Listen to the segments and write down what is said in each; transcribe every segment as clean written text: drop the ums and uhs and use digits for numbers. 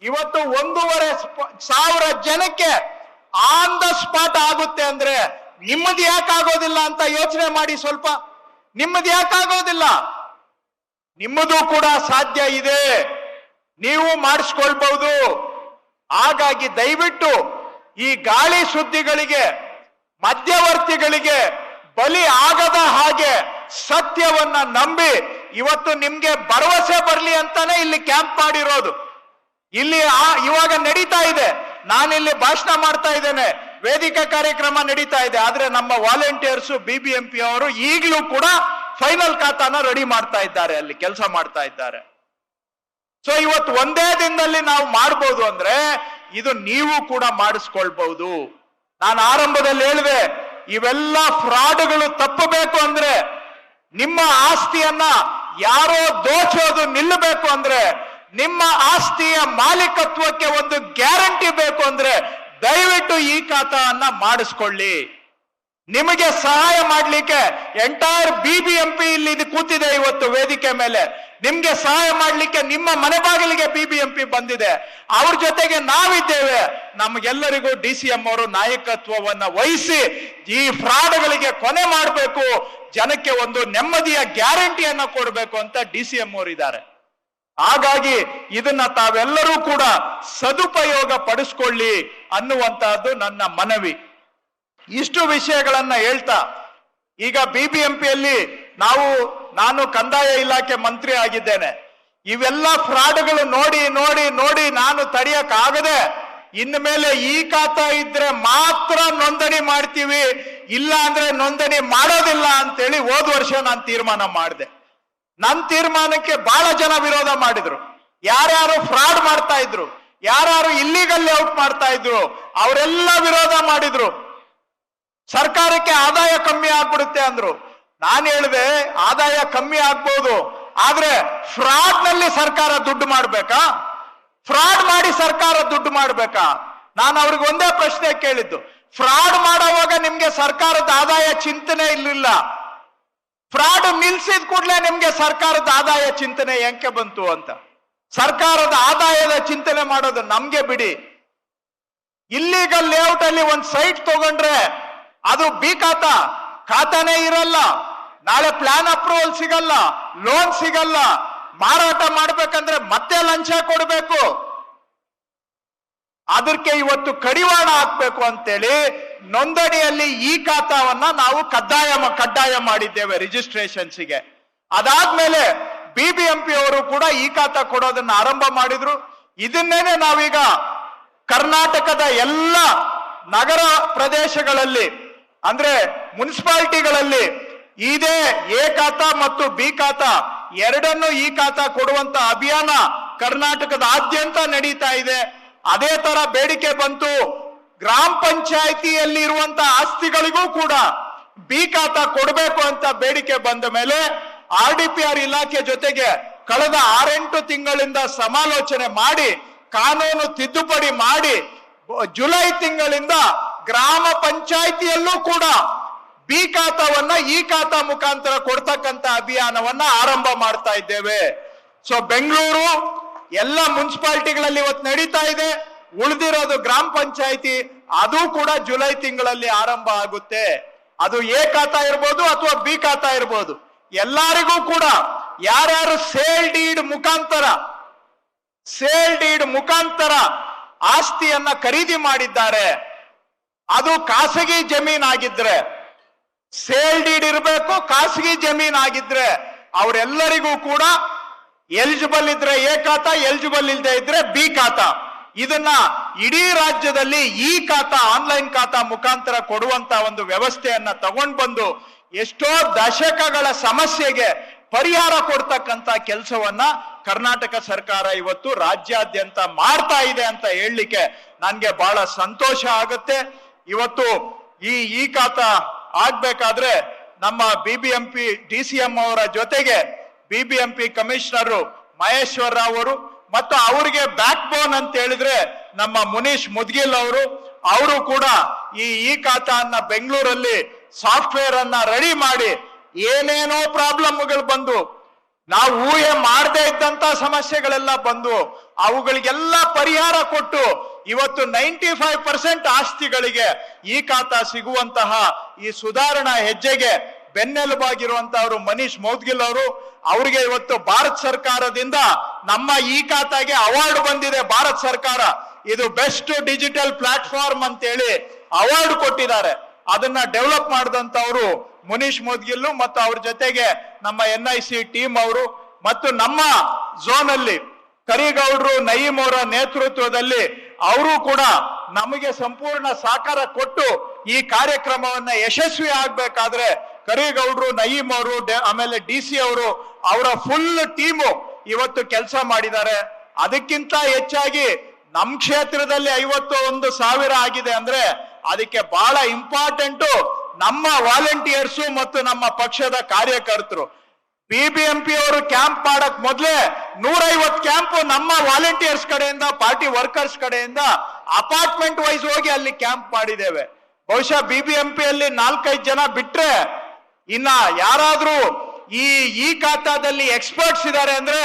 ಇವತ್ತು 1,500 ಜನಕ್ಕೆ on the spot ಆಗುತ್ತೆ ಅಂದ್ರೆ ನಿಮ್ಮದು ಯಾಕಾಗೋದಿಲ್ಲ ಅಂತ ಯೋಚನೆ ಮಾಡಿ ಸ್ವಲ್ಪ. ನಿಮ್ಮದು ಯಾಕಾಗೋದಿಲ್ಲ? ನಿಮ್ಮದು ಕೂಡ ಸಾಧ್ಯ ಇದೆ, ನೀವು ಮಾಡಿಸ್ಕೊಳ್ಬಹುದು. ಹಾಗಾಗಿ ದಯವಿಟ್ಟು ಈ ಗಾಳಿ ಸುದ್ದಿಗಳಿಗೆ, ಮಧ್ಯವರ್ತಿಗಳಿಗೆ ಬಲಿ ಆಗದ ಹಾಗೆ ಸತ್ಯವನ್ನ ನಂಬಿ ಇವತ್ತು ನಿಮ್ಗೆ ಭರವಸೆ ಬರ್ಲಿ ಅಂತಾನೆ ಇಲ್ಲಿ ಕ್ಯಾಂಪ್ ಮಾಡಿರೋದು. ಇಲ್ಲಿ ಇವಾಗ ನಡೀತಾ ಇದೆ, ನಾನಿಲ್ಲಿ ಭಾಷಣ ಮಾಡ್ತಾ ಇದ್ದೇನೆ, ವೇದಿಕೆ ಕಾರ್ಯಕ್ರಮ ನಡೀತಾ ಇದೆ. ಆದ್ರೆ ನಮ್ಮ ವಾಲಂಟಿಯರ್ಸ್ BBMP ಅವರು ಈಗಲೂ ಕೂಡ ಫೈನಲ್ ಖಾತಾನ ರೆಡಿ ಮಾಡ್ತಾ ಇದ್ದಾರೆ, ಅಲ್ಲಿ ಕೆಲಸ ಮಾಡ್ತಾ ಇದ್ದಾರೆ. ಸೊ ಇವತ್ತು ಒಂದೇ ದಿನದಲ್ಲಿ ನಾವು ಮಾಡ್ಬೋದು ಅಂದ್ರೆ ಇದು ನೀವು ಕೂಡ ಮಾಡಿಸ್ಕೊಳ್ಬಹುದು. ನಾನು ಆರಂಭದಲ್ಲಿ ಹೇಳಿದೆ, ಇವೆಲ್ಲ ಫ್ರಾಡ್ಗಳು ತಪ್ಪಬೇಕು ಅಂದ್ರೆ, ನಿಮ್ಮ ಆಸ್ತಿಯನ್ನ ಯಾರೋ ದೋಚೋದು ನಿಲ್ಲಬೇಕು ಅಂದ್ರೆ, ನಿಮ್ಮ ಆಸ್ತಿಯ ಮಾಲೀಕತ್ವಕ್ಕೆ ಒಂದು ಗ್ಯಾರಂಟಿ ಬೇಕು ಅಂದ್ರೆ ದಯವಿಟ್ಟು ಈ ಖಾತಾವನ್ನ ಮಾಡಿಸ್ಕೊಳ್ಳಿ. ನಿಮಗೆ ಸಹಾಯ ಮಾಡ್ಲಿಕ್ಕೆ ಎಂಟೈರ್ BBMP ಇಲ್ಲಿ ಇದು ಕೂತಿದೆ ಇವತ್ತು ವೇದಿಕೆ ಮೇಲೆ. ನಿಮ್ಗೆ ಸಹಾಯ ಮಾಡ್ಲಿಕ್ಕೆ ನಿಮ್ಮ ಮನೆ ಬಾಗಿಲಿಗೆ BBMP ಬಂದಿದೆ, ಅವ್ರ ಜೊತೆಗೆ ನಾವಿದ್ದೇವೆ. ನಮ್ಗೆಲ್ಲರಿಗೂ DCM ಅವರು ನಾಯಕತ್ವವನ್ನ ವಹಿಸಿ ಈ ಫ್ರಾಡ್ಗಳಿಗೆ ಕೊನೆ ಮಾಡಬೇಕು, ಜನಕ್ಕೆ ಒಂದು ನೆಮ್ಮದಿಯ ಗ್ಯಾರಂಟಿಯನ್ನ ಕೊಡಬೇಕು ಅಂತ DCM ಅವರು ಇದ್ದಾರೆ. ಹಾಗಾಗಿ ಇದನ್ನ ತಾವೆಲ್ಲರೂ ಕೂಡ ಸದುಪಯೋಗ ಪಡಿಸ್ಕೊಳ್ಳಿ ಅನ್ನುವಂತಹದ್ದು ನನ್ನ ಮನವಿ. ಇಷ್ಟು ವಿಷಯಗಳನ್ನ ಹೇಳ್ತಾ, ಈಗ BBMPಯಲ್ಲಿ ನಾನು ಕಂದಾಯ ಇಲಾಖೆ ಮಂತ್ರಿ ಆಗಿದ್ದೇನೆ. ಇವೆಲ್ಲ ಫ್ರಾಡ್ಗಳು ನೋಡಿ ನೋಡಿ ನೋಡಿ ನಾನು ತಡೆಯಕ್ಕಾಗದೆ ಇನ್ನು ಮೇಲೆ ಈ ಖಾತಾ ಇದ್ರೆ ಮಾತ್ರ ನೋಂದಣಿ ಮಾಡ್ತೀವಿ, ಇಲ್ಲ ಅಂದ್ರೆ ನೋಂದಣಿ ಮಾಡೋದಿಲ್ಲ ಅಂತೇಳಿ ಹೋದ ವರ್ಷ ನಾನು ತೀರ್ಮಾನ ಮಾಡಿದೆ. ನನ್ನ ತೀರ್ಮಾನಕ್ಕೆ ಬಹಳ ಜನ ವಿರೋಧ ಮಾಡಿದ್ರು. ಯಾರ್ಯಾರು ಫ್ರಾಡ್ ಮಾಡ್ತಾ ಇದ್ರು, ಯಾರ್ಯಾರು ಇಲ್ಲಿಗಲ್ ಲೇಔಟ್ ಮಾಡ್ತಾ ಇದ್ರು, ಅವರೆಲ್ಲ ವಿರೋಧ ಮಾಡಿದ್ರು. ಸರ್ಕಾರಕ್ಕೆ ಆದಾಯ ಕಮ್ಮಿ ಆಗ್ಬಿಡುತ್ತೆ ಅಂದ್ರು. ನಾನು ಹೇಳಿದೆ, ಆದಾಯ ಕಮ್ಮಿ ಆಗ್ಬೋದು, ಆದ್ರೆ ಫ್ರಾಡ್ ನಲ್ಲಿ ಸರ್ಕಾರ ದುಡ್ಡು ಮಾಡ್ಬೇಕಾ? ಫ್ರಾಡ್ ಮಾಡಿ ಸರ್ಕಾರ ದುಡ್ಡು ಮಾಡ್ಬೇಕಾ? ನಾನು ಅವ್ರಿಗೆ ಒಂದೇ ಪ್ರಶ್ನೆ ಕೇಳಿದ್ದು, ಫ್ರಾಡ್ ಮಾಡೋವಾಗ ನಿಮ್ಗೆ ಸರ್ಕಾರದ ಆದಾಯ ಚಿಂತನೆ ಇರಲಿಲ್ಲ, ಫ್ರಾಡ್ ನಿಲ್ಸಿದ ಕೂಡಲೇ ನಿಮ್ಗೆ ಸರ್ಕಾರದ ಆದಾಯ ಚಿಂತನೆ ಯಾಕೆ ಬಂತು ಅಂತ. ಸರ್ಕಾರದ ಆದಾಯದ ಚಿಂತನೆ ಮಾಡೋದು ನಮ್ಗೆ ಬಿಡಿ. ಇಲ್ಲಿಗಲ್ ಲೇಔಟ್ ಅಲ್ಲಿ ಒಂದು ಸೈಟ್ ತಗೊಂಡ್ರೆ ಅದು ಬಿ ಖಾತಾನೇ ಇರಲ್ಲ, ನಾಳೆ ಪ್ಲಾನ್ ಅಪ್ರೂವಲ್ ಸಿಗಲ್ಲ, ಲೋನ್ ಸಿಗಲ್ಲ, ಮಾರಾಟ ಮಾಡ್ಬೇಕಂದ್ರೆ ಮತ್ತೆ ಲಂಚ ಕೊಡಬೇಕು. ಅದಕ್ಕೆ ಇವತ್ತು ಕಡಿವಾಣ ಹಾಕ್ಬೇಕು ಅಂತೇಳಿ ನೋಂದಣಿಯಲ್ಲಿ ಈ ಖಾತಾವನ್ನ ನಾವು ಕಡ್ಡಾಯ ಮಾಡಿದ್ದೇವೆ ರಿಜಿಸ್ಟ್ರೇಷನ್ಸ್ಗೆ. ಅದಾದ್ಮೇಲೆ BBMP ಅವರು ಕೂಡ ಈ ಖಾತಾ ಕೊಡೋದನ್ನ ಆರಂಭ ಮಾಡಿದ್ರು. ಇದನ್ನೇನೆ ನಾವೀಗ ಕರ್ನಾಟಕದ ಎಲ್ಲ ನಗರ ಪ್ರದೇಶಗಳಲ್ಲಿ ಅಂದ್ರೆ ಮುನ್ಸಿಪಾಲಿಟಿಗಳಲ್ಲಿ ಇದೇ ಎ ಖಾತಾ ಮತ್ತು ಬಿ ಖಾತಾ ಎರಡನ್ನು ಈ ಖಾತಾ ಕೊಡುವಂತ ಅಭಿಯಾನ ಕರ್ನಾಟಕದಾದ್ಯಂತ ನಡೀತಾ ಇದೆ. ಅದೇ ತರ ಬೇಡಿಕೆ ಬಂತು, ಗ್ರಾಮ ಪಂಚಾಯಿತಿಯಲ್ಲಿ ಇರುವಂತ ಆಸ್ತಿಗಳಿಗೂ ಕೂಡ ಬಿ ಖಾತಾ ಕೊಡಬೇಕು ಅಂತ ಬೇಡಿಕೆ ಬಂದ ಮೇಲೆ RDPR ಇಲಾಖೆ ಜೊತೆಗೆ ಕಳೆದ 6-8 ತಿಂಗಳಿಂದ ಸಮಾಲೋಚನೆ ಮಾಡಿ ಕಾನೂನು ತಿದ್ದುಪಡಿ ಮಾಡಿ ಜುಲೈ ತಿಂಗಳಿಂದ ಗ್ರಾಮ ಪಂಚಾಯಿತಿಯಲ್ಲೂ ಕೂಡ ಬಿ ಖಾತಾವನ್ನ ಈ ಖಾತಾ ಮುಖಾಂತರ ಕೊಡ್ತಕ್ಕಂತ ಅಭಿಯಾನವನ್ನ ಆರಂಭ ಮಾಡ್ತಾ ಇದ್ದೇವೆ. ಸೊ ಬೆಂಗಳೂರು ಎಲ್ಲ ಮುನ್ಸಿಪಾಲಿಟಿಗಳಲ್ಲಿ ಇವತ್ತು ನಡೀತಾ ಇದೆ, ಉಳಿದಿರೋದು ಗ್ರಾಮ ಪಂಚಾಯಿತಿ, ಅದು ಕೂಡ ಜುಲೈ ತಿಂಗಳಲ್ಲಿ ಆರಂಭ ಆಗುತ್ತೆ. ಅದು ಎ ಖಾತಾ ಇರ್ಬೋದು ಅಥವಾ ಬಿ ಖಾತಾ ಇರ್ಬೋದು, ಎಲ್ಲರಿಗೂ ಕೂಡ ಯಾರ್ಯಾರು ಸೇಲ್ ಡೀಡ್ ಮುಖಾಂತರ ಆಸ್ತಿಯನ್ನ ಖರೀದಿ ಮಾಡಿದ್ದಾರೆ, ಅದು ಖಾಸಗಿ ಜಮೀನಾಗಿದ್ರೆ ಸೇಲ್ ಡೀಡ್ ಇರಬೇಕು, ಖಾಸಗಿ ಜಮೀನಾಗಿದ್ರೆ ಅವರೆಲ್ಲರಿಗೂ ಕೂಡ ಎಲಿಜಿಬಲ್ ಇದ್ರೆ ಎ ಖಾತಾ, ಎಲಿಜಿಬಲ್ ಇಲ್ಲದೆ ಇದ್ರೆ ಬಿ ಖಾತಾ. ಇದನ್ನ ಇಡೀ ರಾಜ್ಯದಲ್ಲಿ ಈ ಖಾತಾ ಆನ್ಲೈನ್ ಖಾತಾ ಮುಖಾಂತರ ಕೊಡುವಂತ ಒಂದು ವ್ಯವಸ್ಥೆಯನ್ನ ತಗೊಂಡು ಬಂದು ಎಷ್ಟೋ ದಶಕಗಳ ಸಮಸ್ಯೆಗೆ ಪರಿಹಾರ ಕೊಡ್ತಕ್ಕಂತ ಕೆಲಸವನ್ನ ಕರ್ನಾಟಕ ಸರ್ಕಾರ ಇವತ್ತು ರಾಜ್ಯಾದ್ಯಂತ ಮಾಡ್ತಾ ಇದೆ ಅಂತ ಹೇಳಲಿಕ್ಕೆ ನನ್ಗೆ ಬಹಳ ಸಂತೋಷ ಆಗುತ್ತೆ. ಇವತ್ತು ಈ ಖಾತಾ ಆಗ್ಬೇಕಾದ್ರೆ ನಮ್ಮ BBMP DCM ಅವರ ಜೊತೆಗೆ BBMP ಕಮಿಷನರ್ ಮಹೇಶ್ವರ ರಾವ್ ಅವರು ಮತ್ತು ಅವರಿಗೆ ಬ್ಯಾಕ್ ಬೋನ್ ಅಂತ ಹೇಳಿದ್ರೆ ನಮ್ಮ ಮುನೀಶ್ ಮುದ್ಗಿಲ್ ಅವರು ಕೂಡ ಈ ಖಾತಾನ್ನ ಬೆಂಗಳೂರಲ್ಲಿ ಸಾಫ್ಟ್ವೇರ್ ಅನ್ನ ರೆಡಿ ಮಾಡಿ ಏನೇನೋ ಪ್ರಾಬ್ಲಮ್ಗಳು ಬಂದು ನಾವು ಊಹೆ ಮಾಡದೇ ಇದ್ದಂತ ಸಮಸ್ಯೆಗಳೆಲ್ಲ ಬಂದು ಅವುಗಳಿಗೆಲ್ಲ ಪರಿಹಾರ ಕೊಟ್ಟು ಇವತ್ತು 95% ಆಸ್ತಿಗಳಿಗೆ ಈ ಖಾತಾ ಸಿಗುವಂತಹ ಈ ಸುಧಾರಣಾ ಹೆಜ್ಜೆಗೆ ಬೆನ್ನೆಲುಬಾಗಿರುವಂತಹವರು ಮನೀಶ್ ಮೌದ್ಗಿಲ್ ಅವರು. ಅವರಿಗೆ ಇವತ್ತು ಭಾರತ ಸರ್ಕಾರದಿಂದ ನಮ್ಮ ಈ ಖಾತಾಗೆ ಅವಾರ್ಡ್ ಬಂದಿದೆ. ಭಾರತ ಸರ್ಕಾರ ಇದು ಬೆಸ್ಟ್ ಡಿಜಿಟಲ್ ಪ್ಲಾಟ್ಫಾರ್ಮ್ ಅಂತೇಳಿ ಅವಾರ್ಡ್ ಕೊಟ್ಟಿದ್ದಾರೆ. ಅದನ್ನ ಡೆವಲಪ್ ಮಾಡಿದಂತವರು ಮನೀಶ್ ಮೌದ್ಗಿಲ್ ಮತ್ತು ಅವ್ರ ಜೊತೆಗೆ ನಮ್ಮ NIC ಟೀಮ್ ಅವರು ಮತ್ತು ನಮ್ಮ ಝೋನ್ ಅಲ್ಲಿ ಕರಿಗೌಡ್ರು ನಯೀಂ ಅವರ ನೇತೃತ್ವದಲ್ಲಿ ಅವರು ಕೂಡ ನಮಗೆ ಸಂಪೂರ್ಣ ಸಹಕಾರ ಕೊಟ್ಟು ಈ ಕಾರ್ಯಕ್ರಮವನ್ನ ಯಶಸ್ವಿ ಆಗ್ಬೇಕಾದ್ರೆ ಕರಿಗೌಡ್ರು ನಯೀಂ ಅವರು ಆಮೇಲೆ DC ಅವರು ಅವರ ಫುಲ್ ಟೀಮು ಇವತ್ತು ಕೆಲಸ ಮಾಡಿದ್ದಾರೆ. ಅದಕ್ಕಿಂತ ಹೆಚ್ಚಾಗಿ ನಮ್ ಕ್ಷೇತ್ರದಲ್ಲಿ 51,000 ಆಗಿದೆ ಅಂದ್ರೆ ಅದಕ್ಕೆ ಬಹಳ ಇಂಪಾರ್ಟೆಂಟ್ ನಮ್ಮ ವಾಲಂಟಿಯರ್ಸು ಮತ್ತು ನಮ್ಮ ಪಕ್ಷದ ಕಾರ್ಯಕರ್ತರು. BBMP ಅವರು ಕ್ಯಾಂಪ್ ಮಾಡಕ್ ಮೊದ್ಲೇ 150 ಕ್ಯಾಂಪ್ ನಮ್ಮ ವಾಲಂಟಿಯರ್ಸ್ ಕಡೆಯಿಂದ ಪಾರ್ಟಿ ವರ್ಕರ್ಸ್ ಕಡೆಯಿಂದ ಅಪಾರ್ಟ್ಮೆಂಟ್ ವೈಸ್ ಹೋಗಿ ಅಲ್ಲಿ ಕ್ಯಾಂಪ್ ಮಾಡಿದ್ದೇವೆ. ಬಹುಶಃ BBMP ಅಲ್ಲಿ 4-5 ಜನ ಬಿಟ್ರೆ ಇನ್ನ ಯಾರಾದ್ರೂ ಈ ಖಾತಾದಲ್ಲಿ ಎಕ್ಸ್ಪರ್ಟ್ಸ್ ಇದ್ದಾರೆ ಅಂದ್ರೆ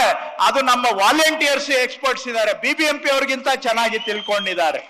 ಅದು ನಮ್ಮ ವಾಲಂಟಿಯರ್ಸ್ ಎಕ್ಸ್ಪರ್ಟ್ಸ್ ಇದ್ದಾರೆ. BBMP ಅವ್ರಿಗಿಂತ ಚೆನ್ನಾಗಿ ತಿಳ್ಕೊಂಡಿದ್ದಾರೆ.